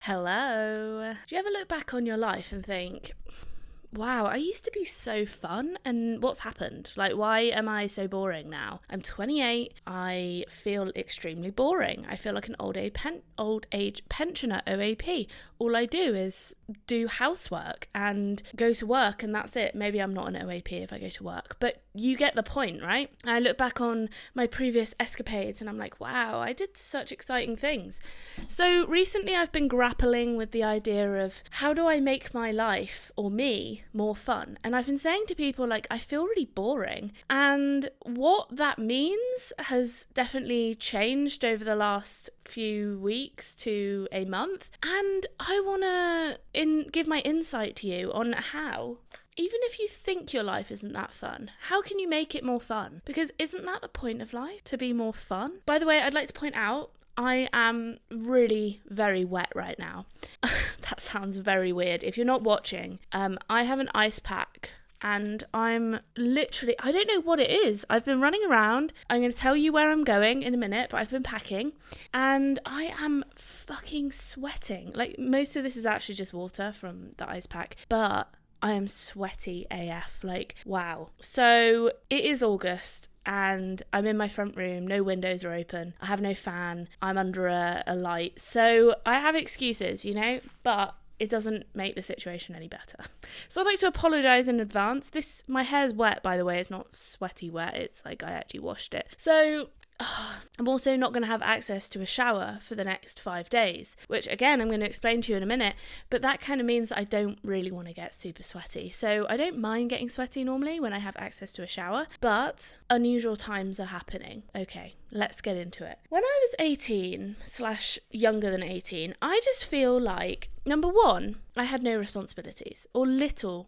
Hello. Do you ever look back on your life and think, wow, I used to be so fun and what's happened? Like, why am I so boring now? I'm 28. I feel extremely boring. I feel like an old age pensioner OAP. All I do is do housework and go to work, and that's it. Maybe I'm not an OAP if I go to work, but you get the point, right? I look back on my previous escapades and I'm like, wow, I did such exciting things. So recently I've been grappling with the idea of how do I make my life, or me, more fun? And I've been saying to people, like, I feel really boring. And what that means has definitely changed over the last few weeks to a month. And I want to give my insight to you on how, even if you think your life isn't that fun, how can you make it more fun? Because isn't that the point of life, to be more fun? By the way, I'd like to point out, I am really very wet right now. That sounds very weird. If you're not watching, I have an ice pack and I'm literally, I don't know what it is. I've been running around. I'm going to tell you where I'm going in a minute, but I've been packing and I am fucking sweating. Like, most of this is actually just water from the ice pack, but I am sweaty AF, like, wow. So it is August and I'm in my front room, no windows are open, I have no fan, I'm under a light. So I have excuses, but it doesn't make the situation any better. So I'd like to apologise in advance. My hair's wet, by the way, it's not sweaty wet, it's like I actually washed it. So I'm also not going to have access to a shower for the next 5 days, which again, I'm going to explain to you in a minute, but that kind of means that I don't really want to get super sweaty. So I don't mind getting sweaty normally when I have access to a shower, but unusual times are happening. Okay, let's get into it. When I was 18 / younger than 18, I just feel like, number one, I had no responsibilities, or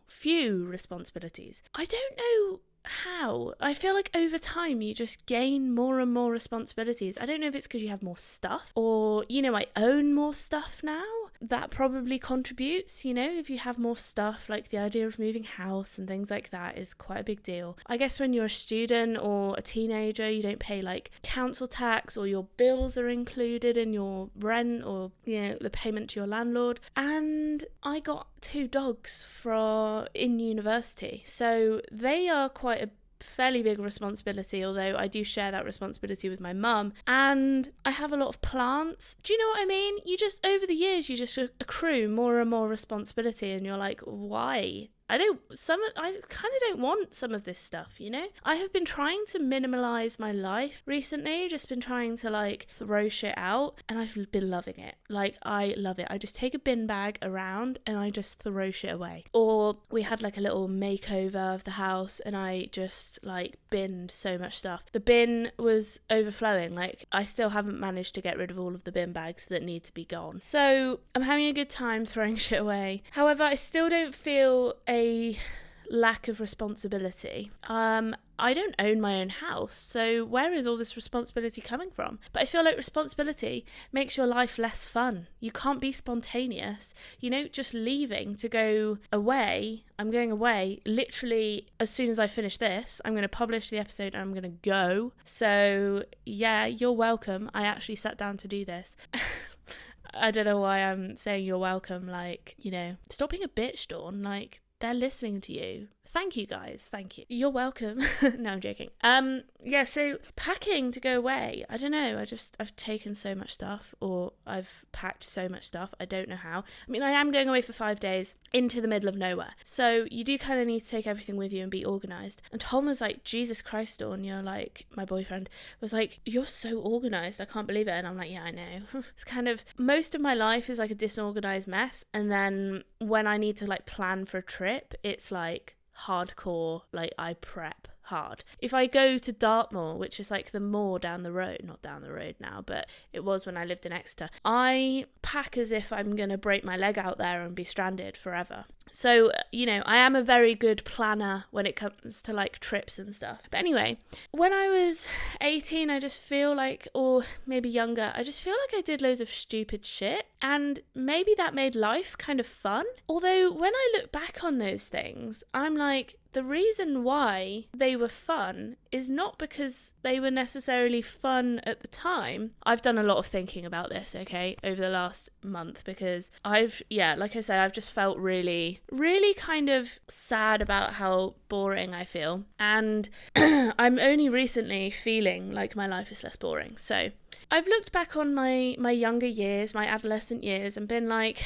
few responsibilities. I don't know how. I feel like over time you just gain more and more responsibilities. I don't know if it's because you have more stuff or, I own more stuff now. That probably contributes, if you have more stuff, like the idea of moving house and things like that is quite a big deal. I guess when you're a student or a teenager, you don't pay like council tax, or your bills are included in your rent, or, the payment to your landlord. And I got 2 dogs in university. So they are quite a fairly big responsibility, although I do share that responsibility with my mum. And I have a lot of plants. Do you know what I mean? Over the years, you just accrue more and more responsibility, and you're like, why? I kind of don't want some of this stuff, I have been trying to minimalize my life recently, just been trying to like throw shit out, and I've been loving it. Like, I love it. I just take a bin bag around and I just throw shit away. Or we had like a little makeover of the house and I just like binned so much stuff. The bin was overflowing. Like, I still haven't managed to get rid of all of the bin bags that need to be gone. So I'm having a good time throwing shit away. However, I still don't feel a lack of responsibility. I don't own my own house, so where is all this responsibility coming from? But I feel like responsibility makes your life less fun. You can't be spontaneous, just leaving to go away. I'm going away literally as soon as I finish this. I'm going to publish the episode and I'm going to go. So yeah, you're welcome. I actually sat down to do this. I don't know why I'm saying you're welcome, like, stop being a bitch, Dawn, like, they're listening to you. Thank you, guys. Thank you. You're welcome. No, I'm joking. Yeah, so packing to go away. I don't know. I've taken so much stuff, or I've packed so much stuff. I don't know how. I mean, I am going away for 5 days into the middle of nowhere. So you do kind of need to take everything with you and be organised. And Tom was like, Jesus Christ, Dawn, you're like, my boyfriend was like, you're so organised. I can't believe it. And I'm like, yeah, I know. It's kind of, most of my life is like a disorganised mess. And then when I need to like plan for a trip, it's like hardcore, like I prep hard. If I go to Dartmoor, which is like the moor down the road, not down the road now, but it was when I lived in Exeter, I pack as if I'm going to break my leg out there and be stranded forever. So, I am a very good planner when it comes to like trips and stuff. But anyway, when I was 18, I just feel like, or maybe younger, I just feel like I did loads of stupid shit, and maybe that made life kind of fun. Although when I look back on those things, I'm like, the reason why they were fun is not because they were necessarily fun at the time. I've done a lot of thinking about this, okay, over the last month, because like I said, I've just felt really, really kind of sad about how boring I feel. And I'm only recently feeling like my life is less boring. So I've looked back on my younger years, my adolescent years, and been like,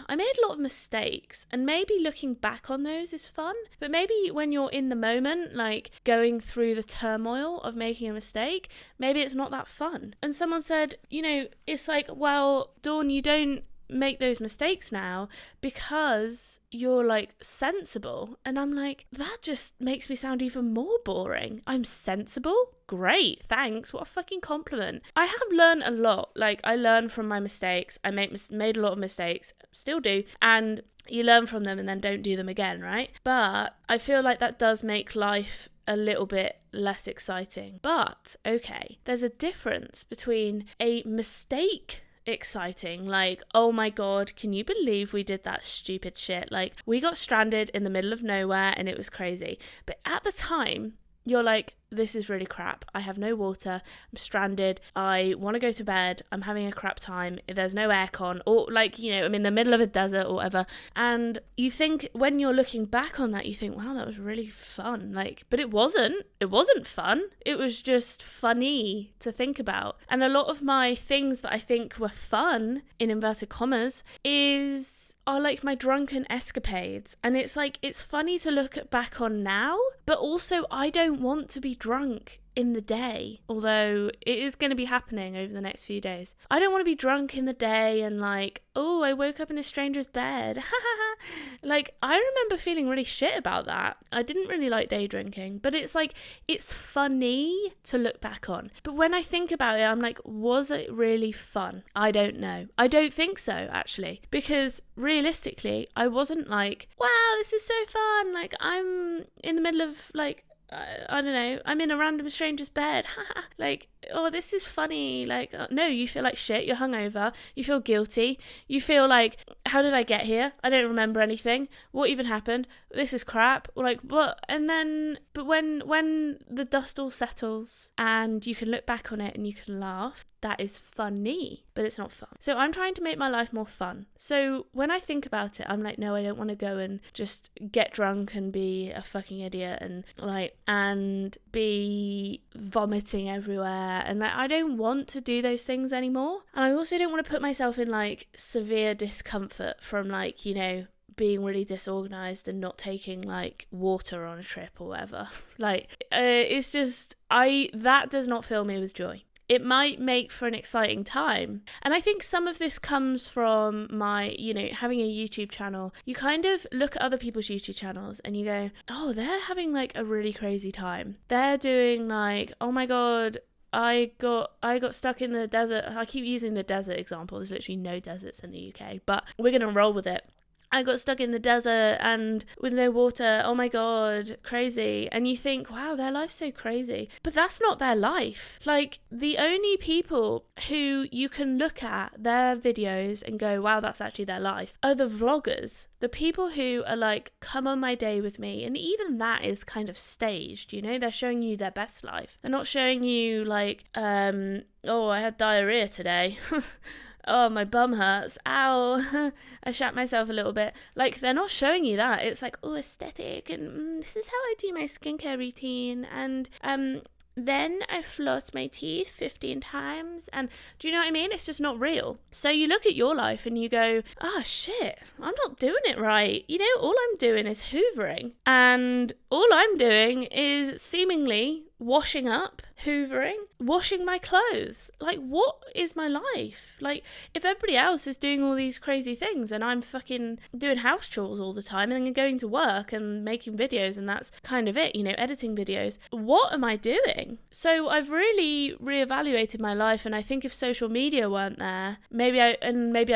I made a lot of mistakes, and maybe looking back on those is fun, but maybe when you're in the moment, like going through the turmoil of making a mistake, maybe it's not that fun. And someone said, it's like, well, Dawn, you don't make those mistakes now because you're like sensible. And I'm like, that just makes me sound even more boring. I'm sensible? Great, thanks. What a fucking compliment. I have learned a lot. Like, I learn from my mistakes. I made a lot of mistakes, still do, and you learn from them and then don't do them again, right? But I feel like that does make life a little bit less exciting. But okay, there's a difference between a mistake exciting, like, oh my god, can you believe we did that stupid shit? Like, we got stranded in the middle of nowhere and it was crazy. But at the time, you're like, this is really crap. I have no water. I'm stranded. I want to go to bed. I'm having a crap time. There's no aircon, or like, I'm in the middle of a desert or whatever. And you think, when you're looking back on that, you think, wow, that was really fun. Like, but it wasn't. It wasn't fun. It was just funny to think about. And a lot of my things that I think were fun, in inverted commas, are like my drunken escapades. And it's like, it's funny to look back on now, but also I don't want to be drunk in the day, although it is going to be happening over the next few days. I don't want to be drunk in the day and like, oh, I woke up in a stranger's bed. Like, I remember feeling really shit about that. I didn't really like day drinking, but it's like, it's funny to look back on. But when I think about it, I'm like, was it really fun? I don't know. I don't think so, actually, because realistically, I wasn't like, wow, this is so fun. Like, I'm in the middle of like, I don't know, I'm in a random stranger's bed. Like, oh, this is funny. Like, no, you feel like shit. You're hungover. You feel guilty. You feel like, how did I get here? I don't remember anything. What even happened? This is crap. Like, what? And then, but when the dust all settles and you can look back on it and you can laugh, that is funny, but it's not fun. So I'm trying to make my life more fun. So when I think about it, I'm like, no, I don't want to go and just get drunk and be a fucking idiot and be vomiting everywhere. And like, I don't want to do those things anymore. And I also don't want to put myself in like severe discomfort from like, being really disorganized and not taking like water on a trip or whatever. Like, it's just, that does not fill me with joy. It might make for an exciting time. And I think some of this comes from my, having a YouTube channel. You kind of look at other people's YouTube channels and you go, oh, they're having like a really crazy time. They're doing like, oh my God, I got stuck in the desert. I keep using the desert example. There's literally no deserts in the UK, but we're going to roll with it. I got stuck in the desert and with no water. Oh my God, crazy. And you think, wow, their life's so crazy. But that's not their life. Like, the only people who you can look at their videos and go, wow, that's actually their life, are the vloggers. The people who are like, come on my day with me. And even that is kind of staged, they're showing you their best life. They're not showing you like, oh, I had diarrhea today. Oh, my bum hurts. Ow. I shat myself a little bit. Like, they're not showing you that. It's like, oh, aesthetic. And this is how I do my skincare routine. And then I floss my teeth 15 times. And do you know what I mean? It's just not real. So you look at your life and you go, oh, shit, I'm not doing it right. All I'm doing is hoovering. And all I'm doing is seemingly washing up, hoovering, washing my clothes. Like, what is my life? Like, if everybody else is doing all these crazy things and I'm fucking doing house chores all the time and then going to work and making videos and that's kind of it, editing videos, what am I doing? So I've really reevaluated my life, and I think if social media weren't there, maybe I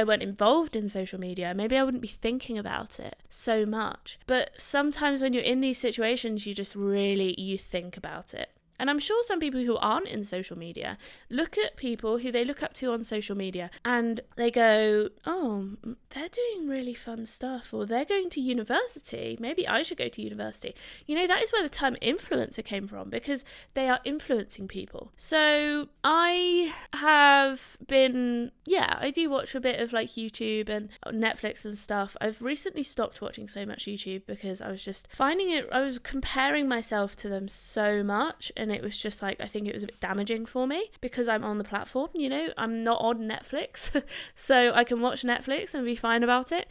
weren't involved in social media, maybe I wouldn't be thinking about it so much. But sometimes when you're in these situations, you just really, you think about it. And I'm sure some people who aren't in social media look at people who they look up to on social media and they go, oh, they're doing really fun stuff, or they're going to university. Maybe I should go to university. You know, that is where the term influencer came from, because they are influencing people. So I have been, I do watch a bit of like YouTube and Netflix and stuff. I've recently stopped watching so much YouTube because I was just finding it, I was comparing myself to them so much, and it was just like, I think it was a bit damaging for me because I'm on the platform, you know, I'm not on Netflix, so I can watch Netflix and be fine about it.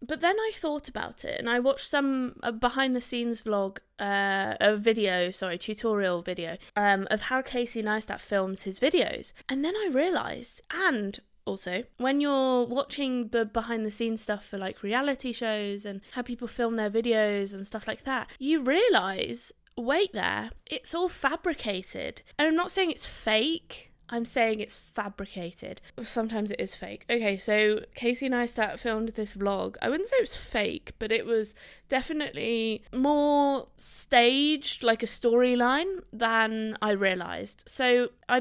But then I thought about it and I watched some behind the scenes vlog, tutorial video of how Casey Neistat films his videos. And then I realised, and also, when you're watching the behind the scenes stuff for like reality shows and how people film their videos and stuff like that, you realise, wait there, it's all fabricated. And I'm not saying it's fake, I'm saying it's fabricated. Sometimes it is fake. Okay, so Casey Neistat filmed this vlog. I wouldn't say it was fake, but it was definitely more staged, like a storyline, than I realised. So I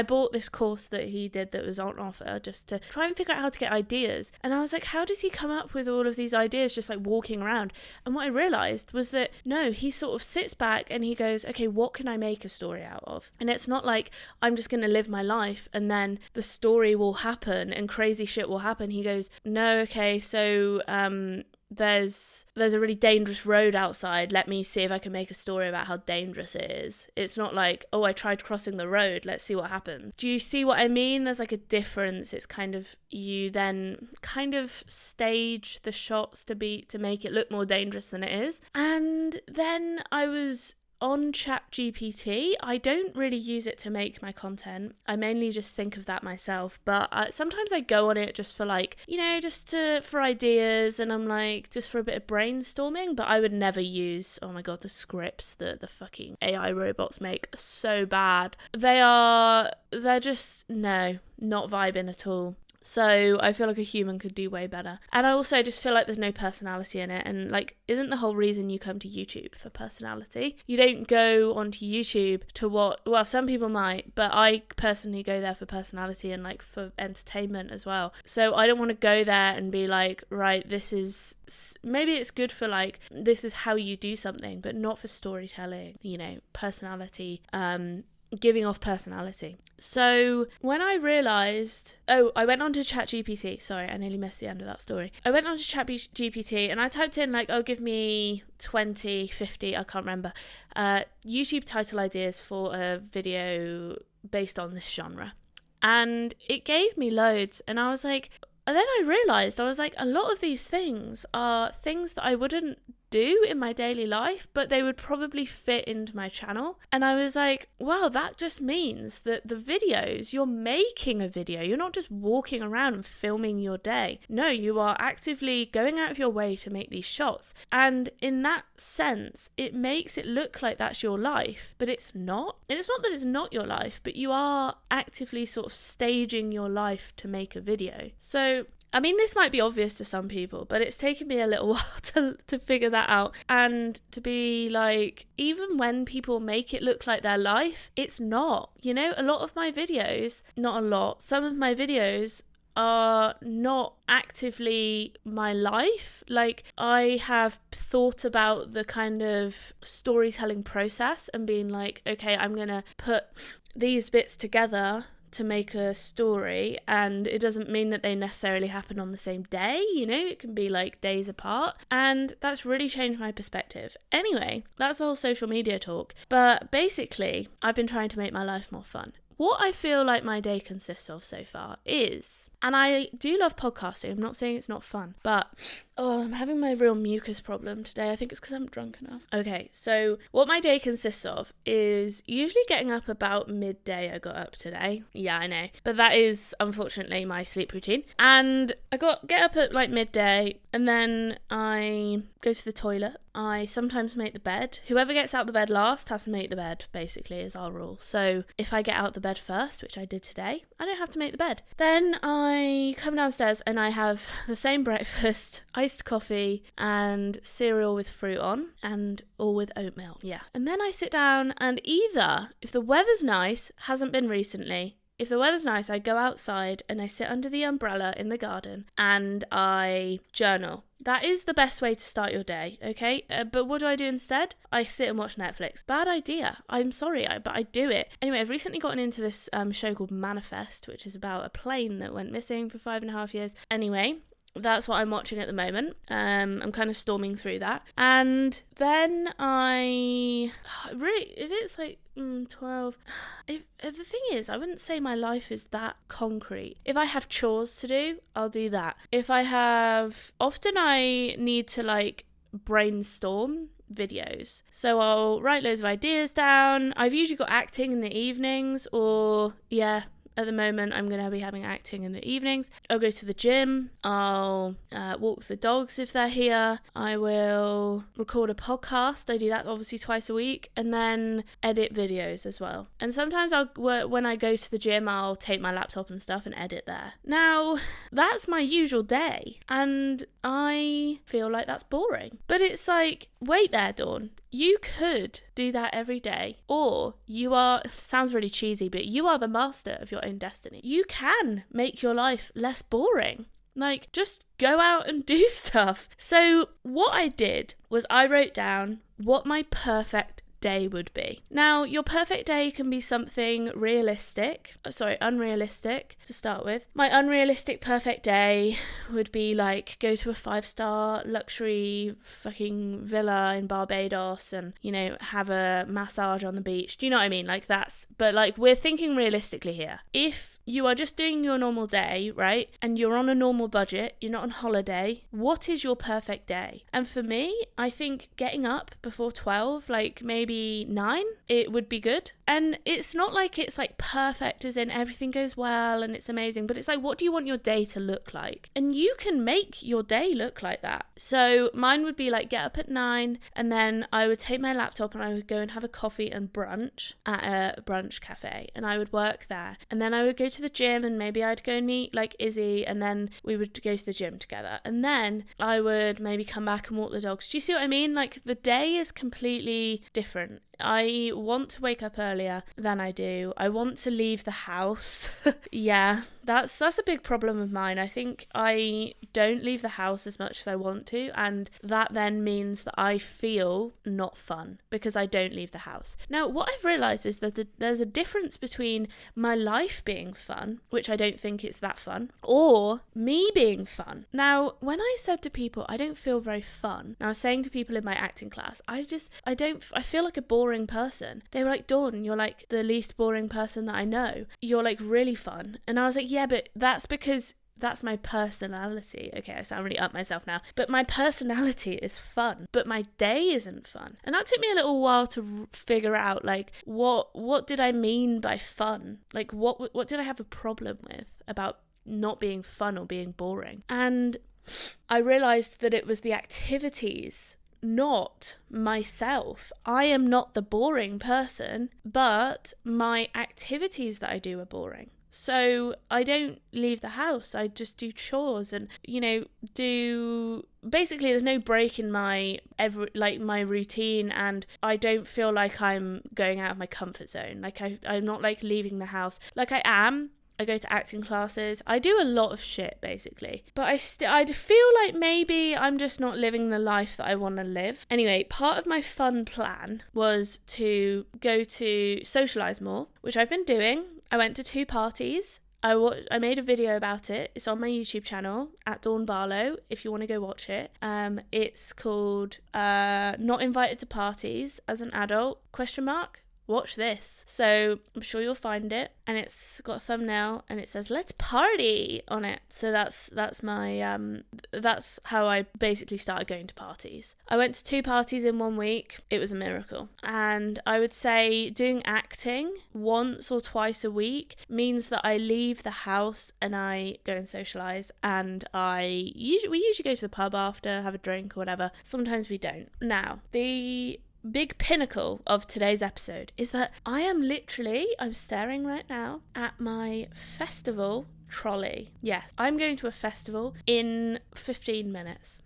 bought this course that he did that was on offer just to try and figure out how to get ideas. And I was like, how does he come up with all of these ideas just like walking around? And what I realised was that, no, he sort of sits back and he goes, okay, what can I make a story out of? And it's not like I'm just going to live my life and then the story will happen and crazy shit will happen. He goes, no, okay, so there's a really dangerous road outside, let me see if I can make a story about how dangerous it is. It's not like, oh, I tried crossing the road, let's see what happens. Do you see what I mean? There's like a difference. It's kind of, you then kind of stage the shots to make it look more dangerous than it is. And then I was on ChatGPT. I don't really use it to make my content. I mainly just think of that myself, but sometimes I go on it just for like, you know, for ideas, and I'm like, just for a bit of brainstorming, but I would never use, oh my god, the scripts that the fucking AI robots make are so bad. They're just, no, not vibing at all. So I feel like a human could do way better. And I also just feel like there's no personality in it. And like, isn't the whole reason you come to YouTube for personality? You don't go onto YouTube to well, some people might, but I personally go there for personality and like for entertainment as well. So I don't want to go there and be like, right, maybe it's good for like, this is how you do something, but not for storytelling, you know, personality, giving off personality. So when I realised, I went on to ChatGPT. Sorry, I nearly missed the end of that story. I went on to ChatGPT and I typed in like, give me 20, 50, I can't remember, YouTube title ideas for a video based on this genre. And it gave me loads, and I was like, and then I realised, I was like, a lot of these things are things that I wouldn't do in my daily life, but they would probably fit into my channel. And I was like, wow, that just means that the videos, you're making a video. You're not just walking around and filming your day. No, you are actively going out of your way to make these shots. And in that sense, it makes it look like that's your life, but it's not. And it's not that it's not your life, but you are actively sort of staging your life to make a video. So I mean, this might be obvious to some people, but it's taken me a little while to figure that out, and to be like, even when people make it look like their life, it's not. You know, a lot of my videos, not a lot, some of my videos are not actively my life. Like, I have thought about the kind of storytelling process and being like, okay, I'm gonna put these bits together to make a story, and it doesn't mean that they necessarily happen on the same day, you know, it can be like days apart, and that's really changed my perspective. Anyway, that's the whole social media talk, but basically I've been trying to make my life more fun. What I feel like my day consists of so far is, and I do love podcasting, I'm not saying it's not fun, but I'm having my real mucus problem today. I think it's because I'm drunk enough. Okay, so what my day consists of is usually getting up about midday. I got up today. Yeah, I know. But that is unfortunately my sleep routine. And I get up at like midday. and then I go to the toilet. I sometimes make the bed. Whoever gets out the bed last has to make the bed, basically, is our rule. So if I get out the bed first, which I did today, I don't have to make the bed. Then I come downstairs and I have the same breakfast, iced coffee and cereal with fruit on, and all with oatmeal. Yeah. And then I sit down and either, if the weather's nice, hasn't been recently, if the weather's nice, I go outside and I sit under the umbrella in the garden and I journal. That is the best way to start your day, okay? But what do I do instead? I sit and watch Netflix. Bad idea. I'm sorry, but I do it. Anyway, I've recently gotten into this show called Manifest, which is about a plane that went missing for 5.5 years. Anyway, that's what I'm watching at the moment. I'm kind of storming through that. And then if it's like 12, the thing is, I wouldn't say my life is that concrete. If I have chores to do, I'll do that. Often I need to like brainstorm videos. So I'll write loads of ideas down. I've usually got acting in the evenings, at the moment, I'm going to be having acting in the evenings. I'll go to the gym. I'll walk the dogs if they're here. I will record a podcast. I do that obviously twice a week. And then edit videos as well. And sometimes when I go to the gym, I'll take my laptop and stuff and edit there. Now, that's my usual day. And I feel like that's boring. But it's like, wait there, Dawn. You could do that every day, or sounds really cheesy, but you are the master of your own destiny. You can make your life less boring. Like, just go out and do stuff. So what I did was I wrote down what my perfect day would be. Now, your perfect day can be something unrealistic to start with. My unrealistic perfect day would be like go to a 5-star luxury fucking villa in Barbados and, have a massage on the beach. Do you know what I mean? But we're thinking realistically here. If you are just doing your normal day, right? And you're on a normal budget, you're not on holiday. What is your perfect day? And for me, I think getting up before 12, like maybe 9, it would be good. And it's not like it's like perfect as in everything goes well and it's amazing, but it's like, what do you want your day to look like? And you can make your day look like that. So mine would be like get up at 9 and then I would take my laptop and I would go and have a coffee and brunch at a brunch cafe and I would work there. And then I would go to the gym and maybe I'd go and meet like Izzy and then we would go to the gym together. And then I would maybe come back and walk the dogs. Do you see what I mean? Like the day is completely different. I want to wake up earlier than I do. I want to leave the house. Yeah, that's a big problem of mine. I think I don't leave the house as much as I want to, and that then means that I feel not fun because I don't leave the house. Now, what I've realised is that there's a difference between my life being fun, which I don't think it's that fun, or me being fun. Now, when I said to people, I don't feel very fun, I was saying to people in my acting class, I feel like a boring person. They were like, Dawn, you're like the least boring person that I know. You're like really fun. And I was like, yeah, but that's because that's my personality. Okay, I sound really up myself now, but my personality is fun, but my day isn't fun. And that took me a little while to figure out, like, what did I mean by fun? Like, what did I have a problem with about not being fun or being boring? And I realized that it was the activities, not myself. I am not the boring person, but my activities that I do are boring. So I don't leave the house. I just do chores and, basically there's no break in my routine, and I don't feel like I'm going out of my comfort zone. Like I'm not like leaving the house. Like I am. I go to acting classes. I do a lot of shit, basically. But I feel like maybe I'm just not living the life that I want to live. Anyway, part of my fun plan was to go to socialise more, which I've been doing. I went to 2 parties. I made a video about it. It's on my YouTube channel, at Dawn Barlow, if you want to go watch it. It's called Not Invited to Parties as an Adult, ? watch this. So I'm sure you'll find it, and it's got a thumbnail and it says let's party on it. So that's my that's how I basically started going to parties. I went to 2 parties in 1 week. It was a miracle. And I would say doing acting once or twice a week means that I leave the house and I go and socialise, and we usually go to the pub after, have a drink or whatever. Sometimes we don't. Now, the big pinnacle of today's episode is that I'm staring right now at my festival trolley. Yes, I'm going to a festival in 15 minutes.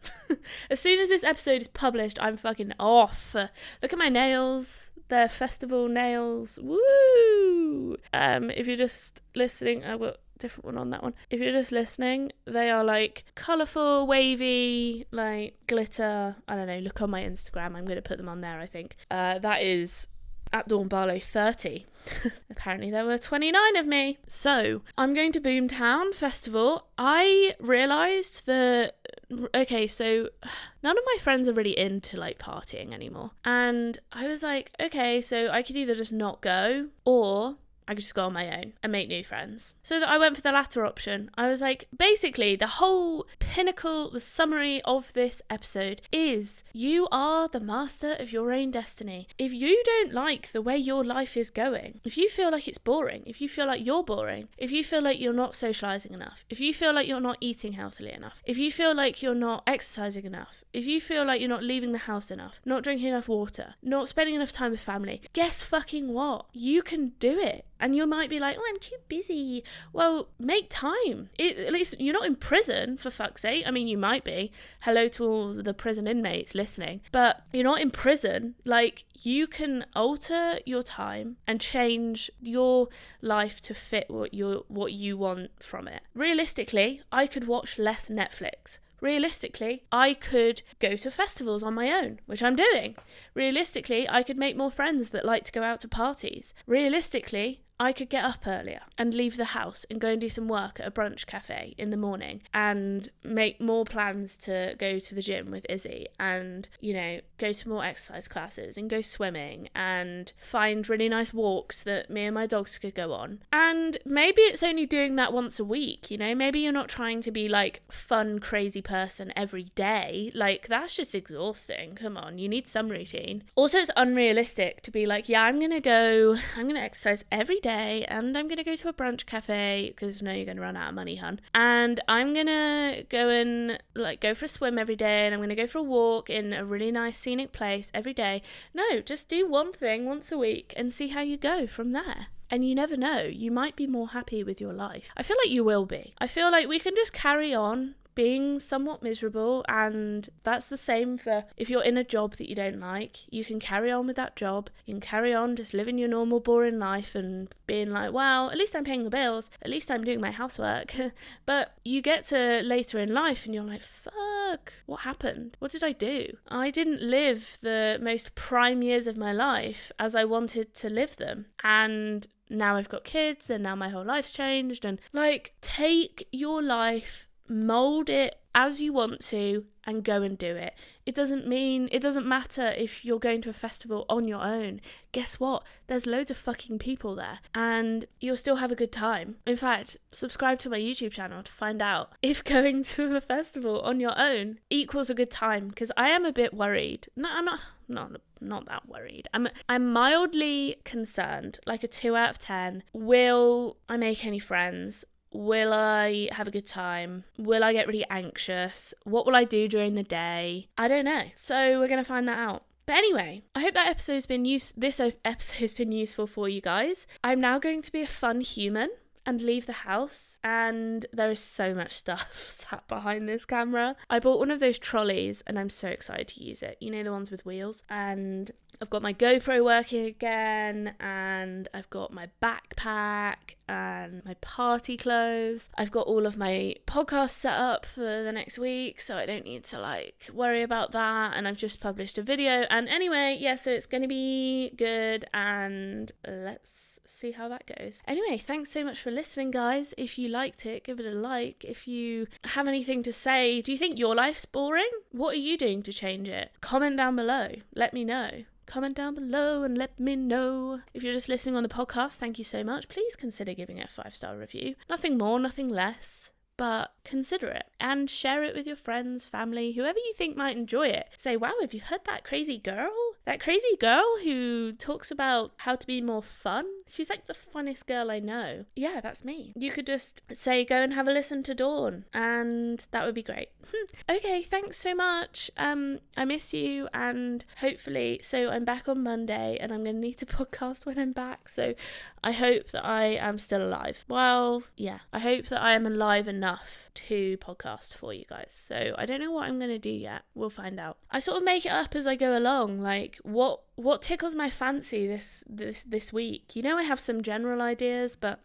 As soon as this episode is published, I'm fucking off. Look at my nails. They're festival nails. Woo! If you're just listening, I've got a different one on that one. If you're just listening, they are like colourful, wavy, like glitter. I don't know, look on my Instagram. I'm going to put them on there, I think. That is at Dawn Barlow 30. Apparently there were 29 of me. So I'm going to Boomtown Festival. I realised that, okay, so none of my friends are really into like partying anymore. And I was like, okay, so I could either just not go, or I could just go on my own and make new friends. So that I went for the latter option. I was like, basically, the whole pinnacle, the summary of this episode is you are the master of your own destiny. If you don't like the way your life is going, if you feel like it's boring, if you feel like you're boring, if you feel like you're not socialising enough, if you feel like you're not eating healthily enough, if you feel like you're not exercising enough, if you feel like you're not leaving the house enough, not drinking enough water, not spending enough time with family, guess fucking what? You can do it. And you might be like, oh, I'm too busy. Well, make time. At least you're not in prison, for fuck's sake. I mean, you might be. Hello to all the prison inmates listening. But you're not in prison. Like, you can alter your time and change your life to fit what you want from it. Realistically, I could watch less Netflix. Realistically, I could go to festivals on my own, which I'm doing. Realistically, I could make more friends that like to go out to parties. Realistically, I could get up earlier and leave the house and go and do some work at a brunch cafe in the morning and make more plans to go to the gym with Izzy and, you know, go to more exercise classes and go swimming and find really nice walks that me and my dogs could go on. And maybe it's only doing that once a week, you know, maybe you're not trying to be like fun, crazy person every day. Like, that's just exhausting. Come on, you need some routine. Also, it's unrealistic to be like, yeah, I'm going to exercise every day and I'm going to go to a brunch cafe because no, you're going to run out of money, hun. And I'm going to go and like go for a swim every day and I'm going to go for a walk in a really nice scenic place every day. No, just do one thing once a week and see how you go from there. And you never know, you might be more happy with your life. I feel like you will be. I feel like we can just carry on being somewhat miserable, and that's the same for if you're in a job that you don't like. You can carry on with that job, you can carry on just living your normal boring life and being like, well, at least I'm paying the bills, at least I'm doing my housework. But you get to later in life and you're like, fuck, what happened? What did I do? I didn't live the most prime years of my life as I wanted to live them, and now I've got kids and now my whole life's changed. And like, take your life, mold it as you want to and go and do it. It doesn't matter if you're going to a festival on your own. Guess what? There's loads of fucking people there and you'll still have a good time. In fact, subscribe to my YouTube channel to find out if going to a festival on your own equals a good time, because I am a bit worried. No, I'm not that worried. I'm mildly concerned, like a 2 out of 10. Will I make any friends? Will I have a good time? Will I get really anxious? What will I do during the day? I don't know. So we're going to find that out. But anyway, I hope that this episode's been useful for you guys. I'm now going to be a fun human and leave the house, and there is so much stuff sat behind this camera. I bought one of those trolleys and I'm so excited to use it. You know, the ones with wheels. And I've got my GoPro working again, and I've got my backpack and my party clothes. I've got all of my podcasts set up for the next week, so I don't need to like worry about that. And I've just published a video. And anyway, yeah, so it's going to be good, and let's see how that goes. Anyway, thanks so much for listening, guys. If you liked it, give it a like. If you have anything to say, do you think your life's boring? What are you doing to change it? Comment down below. Let me know. comment down below and let me know. If you're just listening on the podcast, thank you so much. Please consider giving it a 5-star review. Nothing more, nothing less. But consider it and share it with your friends, family, whoever you think might enjoy it. Say, wow, have you heard that crazy girl? That crazy girl who talks about how to be more fun? She's like the funniest girl I know. Yeah, that's me. You could just say, go and have a listen to Dawn, and that would be great. Okay, thanks so much. I miss you, and hopefully, so I'm back on Monday, and I'm going to need to podcast when I'm back, so I hope that I am still alive. Well, yeah, I hope that I am alive enough to podcast for you guys. So I don't know what I'm going to do yet. We'll find out. I sort of make it up as I go along, like what tickles my fancy this week. You know, I have some general ideas, but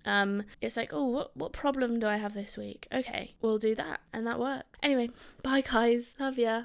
it's like, oh, what problem do I have this week? Okay, we'll do that, and that worked. Anyway, bye guys. Love ya.